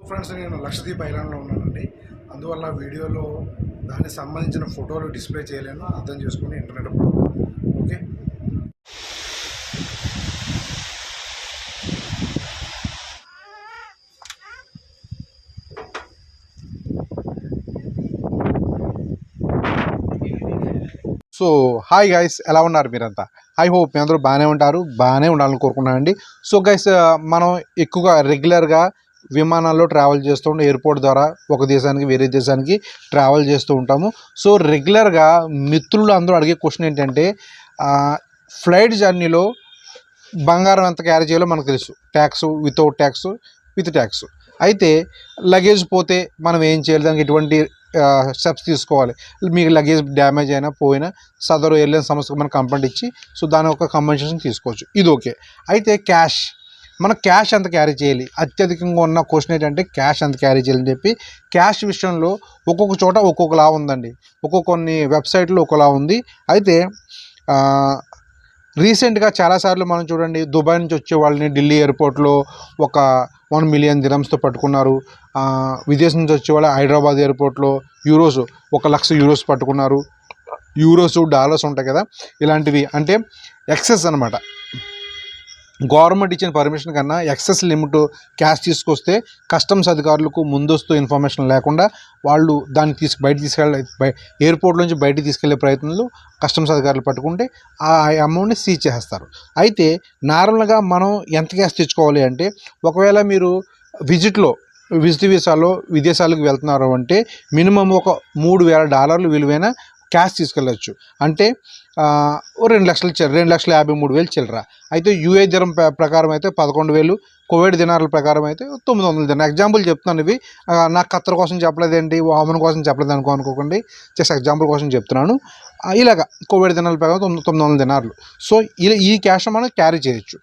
Friends, నేను లక్షద్వీప్ ఐలాండ్లో ఉన్నానండి. అందువల్ల వీడియోలో దానికి సంబంధించిన ఫోటోలు డిస్ప్లే చేయలేను, అర్థం చేసుకుని internet okay. So hi guys, ఎలా ఉన్నారు మీరంతా? ఐ హోప్ మీ అందరూ బాగానే ఉంటారు, బాగానే ఉండాలని కోరుకున్నానండి. సో గైస్, మనం ఎక్కువగా రెగ్యులర్గా విమానాల్లో ట్రావెల్ చేస్తూ ఉంటాం. ఎయిర్పోర్ట్ ద్వారా ఒక దేశానికి వేరే దేశానికి ట్రావెల్ చేస్తూ ఉంటాము. సో రెగ్యులర్గా మిత్రులు అందరూ అడిగే క్వశ్చన్ ఏంటంటే, ఫ్లైట్ జర్నీలో బంగారం ఎంత క్యారీ చేయాలో మనకు తెలుసు. Tax, without tax, with tax. అయితే లగేజ్ పోతే మనం ఏం చేయాలి, దానికి ఎటువంటి స్టెప్స్ తీసుకోవాలి, మీకు లగేజ్ డ్యామేజ్ అయినా పోయినా సదరు ఎయిర్లైన్ సంస్థకు మనం కంప్లైంట్ ఇచ్చి సో దాని ఒక కంపెన్సేషన్ తీసుకోవచ్చు. ఇది ఓకే. అయితే క్యాష్, మనం క్యాష్ ఎంత క్యారీ చేయాలి? అత్యధికంగా ఉన్న క్వశ్చన్ ఏంటంటే క్యాష్ ఎంత క్యారీ చేయాలని చెప్పి. క్యాష్ విషయంలో ఒక్కొక్క చోట ఒక్కొక్కలా ఉందండి, కొన్ని వెబ్సైట్లో ఒకలా ఉంది. అయితే రీసెంట్గా చాలాసార్లు మనం చూడండి, దుబాయ్ నుంచి వచ్చే వాళ్ళని ఢిల్లీ ఎయిర్పోర్ట్లో ఒక 1 మిలియన్ దిరమ్స్తో పట్టుకున్నారు. విదేశం నుంచి వచ్చే వాళ్ళు హైదరాబాద్ ఎయిర్పోర్ట్లో యూరోస్ 1,00,000 యూరోస్ పట్టుకున్నారు. యూరోస్, డాలర్స్ ఉంటాయి కదా, ఇలాంటివి అంటే ఎక్సెస్ అనమాట. గవర్నమెంట్ ఇచ్చిన పర్మిషన్ కన్నా ఎక్సెస్ లిమిట్ క్యాష్ తీసుకొస్తే కస్టమ్స్ అధికారులకు ముందస్తు ఇన్ఫర్మేషన్ లేకుండా వాళ్ళు దాన్ని ఎయిర్పోర్ట్ నుంచి బయటికి తీసుకెళ్లే ప్రయత్నంలో కస్టమ్స్ అధికారులు పట్టుకుంటే ఆ అమౌంట్ని సీజ్ చేస్తారు. అయితే నార్మల్గా మనం ఎంత క్యాష్ తెచ్చుకోవాలి అంటే, ఒకవేళ మీరు విజిట్ వీసాలో విదేశాలకు వెళ్తున్నారు అంటే మినిమం ఒక $3,000 విలువైన క్యాష్ తీసుకెళ్ళచ్చు. అంటే 2,53,000 చిల్లర. అయితే యూఏ దినం ప్రకారం అయితే 11,000, కువైట్ దినార్ల ప్రకారం అయితే 900 దినార్. ఎగ్జాంపుల్ చెప్తున్నాను, ఇవి నాకు ఖత్తర్ కోసం చెప్పలేదేంటి, వామన్ కోసం చెప్పలేదు అనుకోకండి, జస్ట్ ఎగ్జాంపుల్ కోసం చెప్తున్నాను. ఇలాగ కువైట్ దినాల ప్రకారం 900 దినార్లు. సో ఈ క్యాష్ మనం క్యారీ చేయొచ్చు.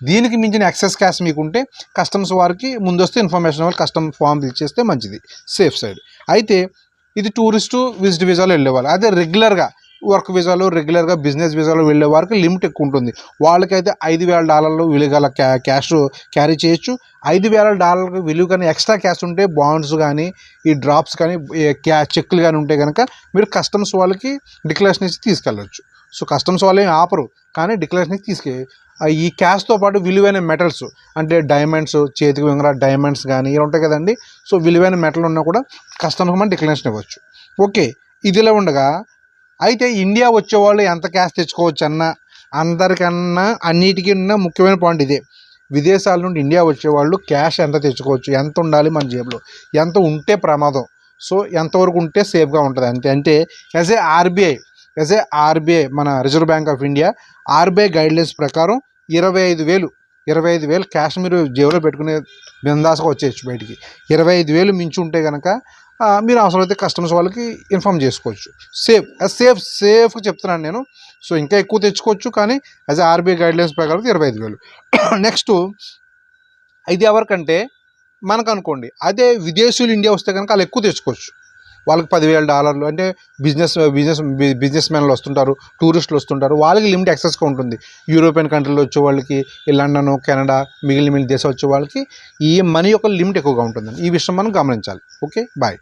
దీనికి మించిన ఎక్సెస్ క్యాష్ మీకుంటే కస్టమ్స్ వారికి ముందస్తు ఇన్ఫర్మేషన్ వాళ్ళు కస్టమ్ ఫామ్ ఇచ్చేస్తే మంచిది, సేఫ్ సైడ్. అయితే ఇది టూరిస్టు విజిట్ వీసాలో వెళ్ళేవాళ్ళు. అదే రెగ్యులర్గా వర్క్ వీసాలో, రెగ్యులర్గా బిజినెస్ వీసాలో వెళ్ళే వారికి లిమిట్ ఎక్కువ ఉంటుంది. వాళ్ళకైతే $5,000 విలువ గల క్యాష్ క్యారీ చేయొచ్చు. $5,000 విలువ కానీ ఎక్స్ట్రా క్యాష్ ఉంటే బాండ్స్ కానీ, ఈ డ్రాప్స్ కానీ, చెక్లు కానీ ఉంటే కనుక మీరు కస్టమ్స్ వాళ్ళకి డిక్లరేషన్ ఇచ్చి తీసుకెళ్ళవచ్చు. సో కస్టమ్స్ వాళ్ళు ఏమి ఆపరు, కానీ డిక్లరేషన్ ఇచ్చి ఈ క్యాష్తో పాటు విలువైన మెటల్స్ అంటే డైమండ్స్, చేతికి ఉంగరా డైమండ్స్ కానీ ఇవి ఉంటాయి కదండి. సో విలువైన మెటల్ ఉన్నా కూడా కస్టమర్కి మనం డిక్లరేషన్ ఇవ్వచ్చు. ఓకే, ఇదిలా ఉండగా అయితే ఇండియా వచ్చేవాళ్ళు ఎంత క్యాష్ తెచ్చుకోవచ్చు అందరికన్నా అన్నిటికీ ఉన్న ముఖ్యమైన పాయింట్ ఇదే. విదేశాల నుండి ఇండియా వచ్చేవాళ్ళు క్యాష్ ఎంత తెచ్చుకోవచ్చు, ఎంత ఉండాలి మన జేబులో, ఎంత ఉంటే ప్రమాదం, సో ఎంతవరకు ఉంటే సేఫ్గా ఉంటుంది అంటే యాజ్ ఏ ఆర్బీఐ మన reserve bank of India RBI guidelines ప్రకారం 25,000 క్యాష్ మీరు జేబులో పెట్టుకునే బిందాస్గా వచ్చేయచ్చు బయటికి. 25,000 మించి ఉంటే కనుక మీరు అవసరమైతే కస్టమర్స్ వాళ్ళకి ఇన్ఫామ్ చేసుకోవచ్చు. సేఫ్ చెప్తున్నాను నేను. సో ఇంకా ఎక్కువ తెచ్చుకోవచ్చు, కానీ యాజ్ ఆర్బీఐ గైడ్లైన్స్ ప్రకారం 25,000. నెక్స్ట్ ఇది ఎవరికంటే మనకు అనుకోండి, అదే విదేశీయులు ఇండియా వస్తే కనుక వాళ్ళు ఎక్కువ తెచ్చుకోవచ్చు. వాళ్ళకి $10,000 అంటే బిజినెస్ మ్యాన్లు వస్తుంటారు, టూరిస్టులు వస్తుంటారు, వాళ్ళకి లిమిట్ ఎక్సెస్గా ఉంటుంది. యూరోపియన్ కంట్రీలో వచ్చే వాళ్ళకి, ఈ లండన్, కెనడా, మిగిలిన దేశాలు వచ్చే వాళ్ళకి ఈ మనీ యొక్క లిమిట్ ఎక్కువగా ఉంటుందండి. ఈ విషయం మనం గమనించాలి. Okay, bye.